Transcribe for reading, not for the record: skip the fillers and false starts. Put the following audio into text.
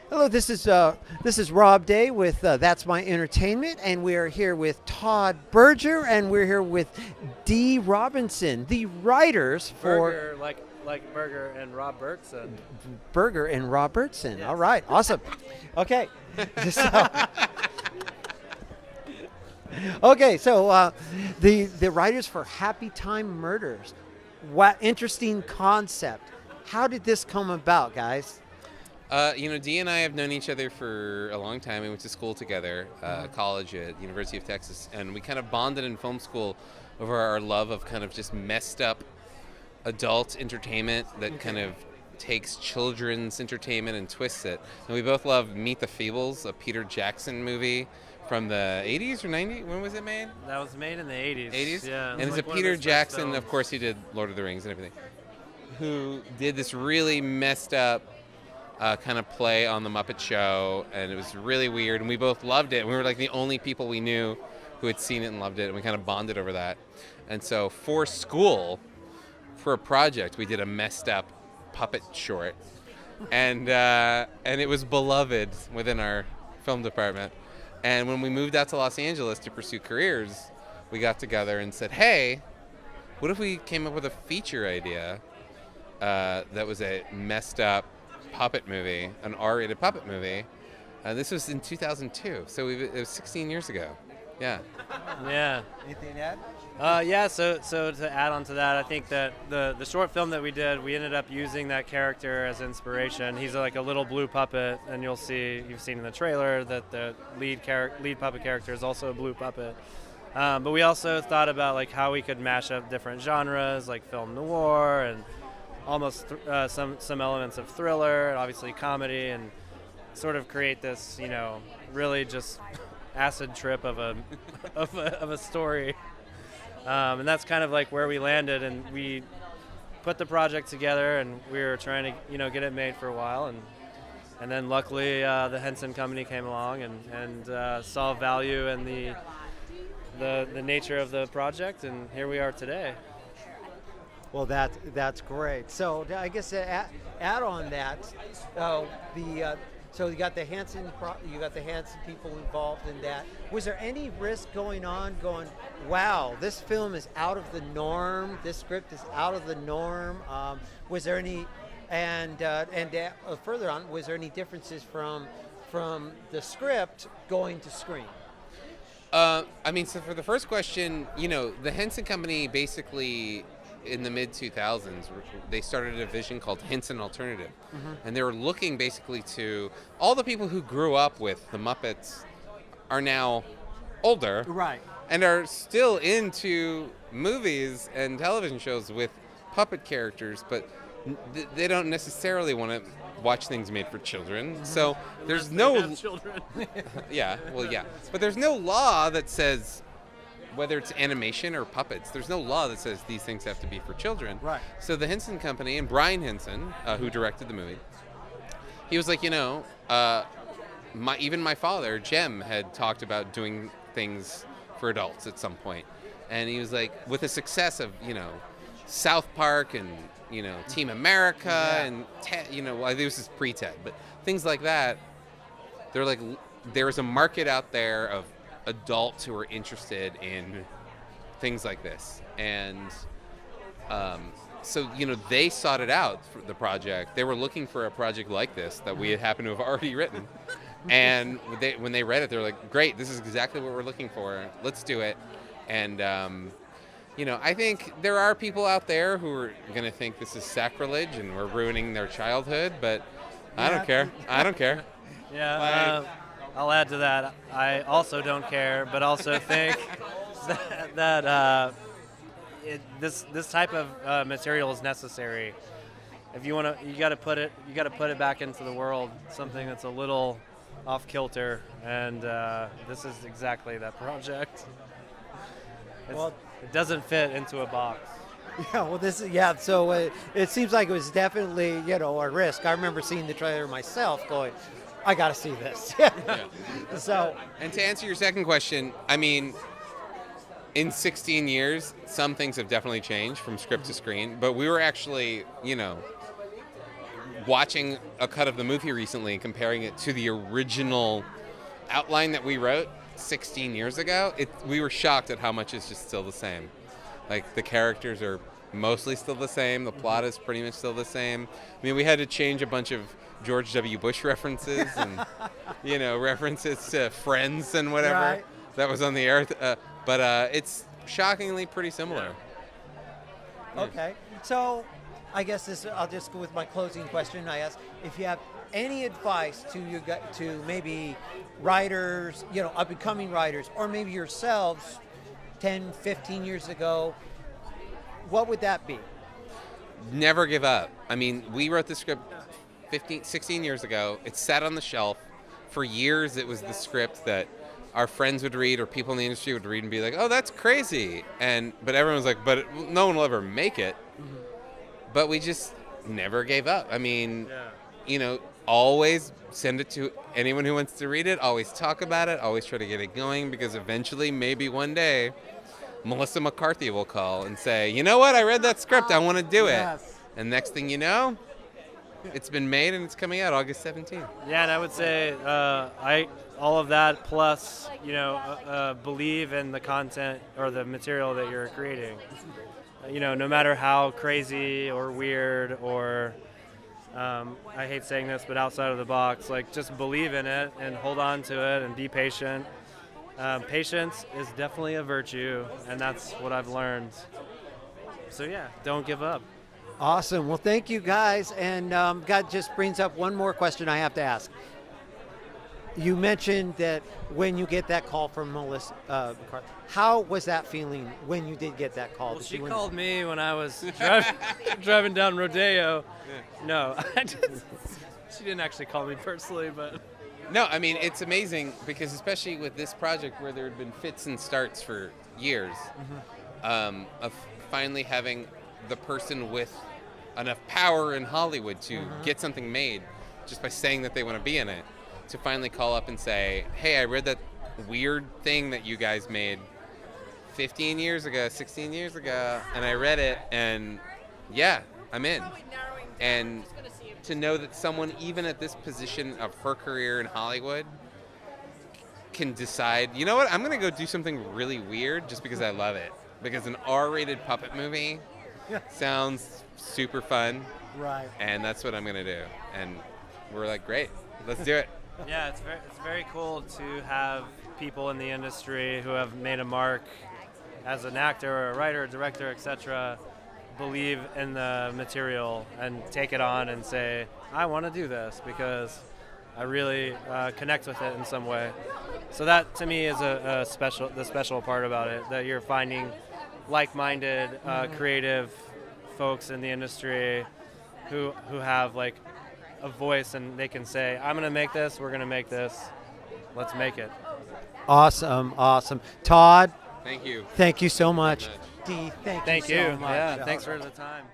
Hello, this is Rob Day with That's My Entertainment, and we are here with Todd Berger, and we're here with Dee Robertson, the writers for Berger, like Berger and Robertson. Berger and Robertson. Yes. All right, awesome. Okay, so, so the writers for Happytime Murders. What interesting concept! How did this come about, guys? Dee and I have known each other for a long time. We went to school together, college at University of Texas, and we kind of bonded in film school over our love of kind of just messed up adult entertainment that kind of takes children's entertainment and twists it. And we both love Meet the Feebles, a Peter Jackson movie from the 80s or 90s. When was it made? That was made in the 80s. 80s? Yeah. And it's a Peter Jackson, of course he did Lord of the Rings and everything, who did this really messed up kind of play on the Muppet Show, and it was really weird, and we both loved it. We were like the only people we knew who had seen it and loved it, and we kind of bonded over that. And so for school, for a project, we did a messed up puppet short, and it was beloved within our film department. And when we moved out to Los Angeles to pursue careers, we got together and said, hey, what if we came up with a feature idea that was a messed up puppet movie, an R-rated puppet movie. This was in 2002, so it was 16 years ago. Yeah. Yeah. Anything to add? So to add on to that, I think that the short film that we did, we ended up using that character as inspiration. He's like a little blue puppet, and you've seen in the trailer that the lead puppet character is also a blue puppet. But we also thought about like how we could mash up different genres, like film noir and almost some elements of thriller, and obviously comedy, and sort of create this, really just acid trip of a story. And that's kind of like where we landed, and we put the project together, and we were trying to get it made for a while, and then luckily the Henson company came along and saw value in the nature of the project, and here we are today. Well, that's great. So I guess to add on that, so you got the Henson people involved in that. Was there any risk going, wow, this film is out of the norm, this script is out of the norm? Was there any, and further on, was there any differences from the script going to screen? So for the first question, the Henson Company basically, in the mid-2000s, they started a division called Henson Alternative. Mm-hmm. And they were looking basically to all the people who grew up with the Muppets are now older. Right. And are still into movies and television shows with puppet characters, but they don't necessarily want to watch things made for children. Mm-hmm. So there's no children. Yeah. But there's no law that says whether it's animation or puppets, there's no law that says these things have to be for children. Right. So the Henson Company and Brian Henson, who directed the movie, he was like, even my father, Jem, had talked about doing things for adults at some point. And he was like, with the success of, South Park and, Team America and, this is pre-TED, but things like that, they're like, there's a market out there of adults who are interested in things like this, and so they sought it out for the project. They were looking for a project like this that we had happened to have already written, and when they read it, they were like, great, this is exactly what we're looking for, let's do it. And I think there are people out there who are going to think this is sacrilege and we're ruining their childhood, but I don't care. Yeah. I'll add to that. I also don't care, but also think that this type of material is necessary. If you want to, you got to put it back into the world. Something that's a little off kilter, and this is exactly that project. It doesn't fit into a box. Yeah, well, so it seems like it was definitely, a risk. I remember seeing the trailer myself going, I got to see this. Yeah. So, and to answer your second question, in 16 years, some things have definitely changed from script to screen, but we were actually, watching a cut of the movie recently and comparing it to the original outline that we wrote 16 years ago, we were shocked at how much is just still the same. Like, the characters are mostly still the same. The plot is pretty much still the same. I mean, we had to change a bunch of George W. Bush references and, references to Friends and whatever Right. that was on the air. But it's shockingly pretty similar. Okay. So I guess I'll just go with my closing question. I ask if you have any advice to maybe writers, up and coming writers, or maybe yourselves 10, 15 years ago, what would that be? Never give up. I mean, we wrote the script 16 years ago. It sat on the shelf. For years, it was the script that our friends would read or people in the industry would read and be like, oh, that's crazy. But everyone was like, but no one will ever make it. Mm-hmm. But we just never gave up. I mean, always send it to anyone who wants to read it. Always talk about it. Always try to get it going, because eventually, maybe one day, Melissa McCarthy will call and say, you know what? I read that script. I want to do it. Yes. And next thing you know, it's been made and it's coming out August 17th. Yeah, and I would say all of that plus, believe in the content or the material that you're creating. No matter how crazy or weird or I hate saying this, but outside of the box, like, just believe in it and hold on to it and be patient. Patience is definitely a virtue, and that's what I've learned. So yeah, don't give up. Awesome. Well, thank you guys. And God just brings up one more question I have to ask. You mentioned that when you get that call from Melissa McCarthy, how was that feeling when you did get that call? Well, she called me when I was driving down Rodeo. Yeah. No, she didn't actually call me personally, but... No, I mean, it's amazing because especially with this project where there had been fits and starts for years, of finally having the person with enough power in Hollywood to get something made just by saying that they want to be in it, to finally call up and say, hey, I read that weird thing that you guys made 15 years ago, 16 years ago, and I read it, and yeah, I'm in. And to know that someone, even at this position of her career in Hollywood, can decide, you know what, I'm going to go do something really weird just because I love it. Because an R-rated puppet movie sounds super fun. Right. And that's what I'm going to do. And we're like, great, let's do it. Yeah, it's very cool to have people in the industry who have made a mark as an actor or a writer, director, etc., believe in the material and take it on and say, I want to do this because I really connect with it in some way. So that to me is the special part about it, that you're finding like-minded, creative folks in the industry who have like a voice and they can say, I'm going to make this, we're going to make this, let's make it. Awesome. Todd, Thank you. thank you so much. Dee, thank you so much. Yeah, thanks for the time.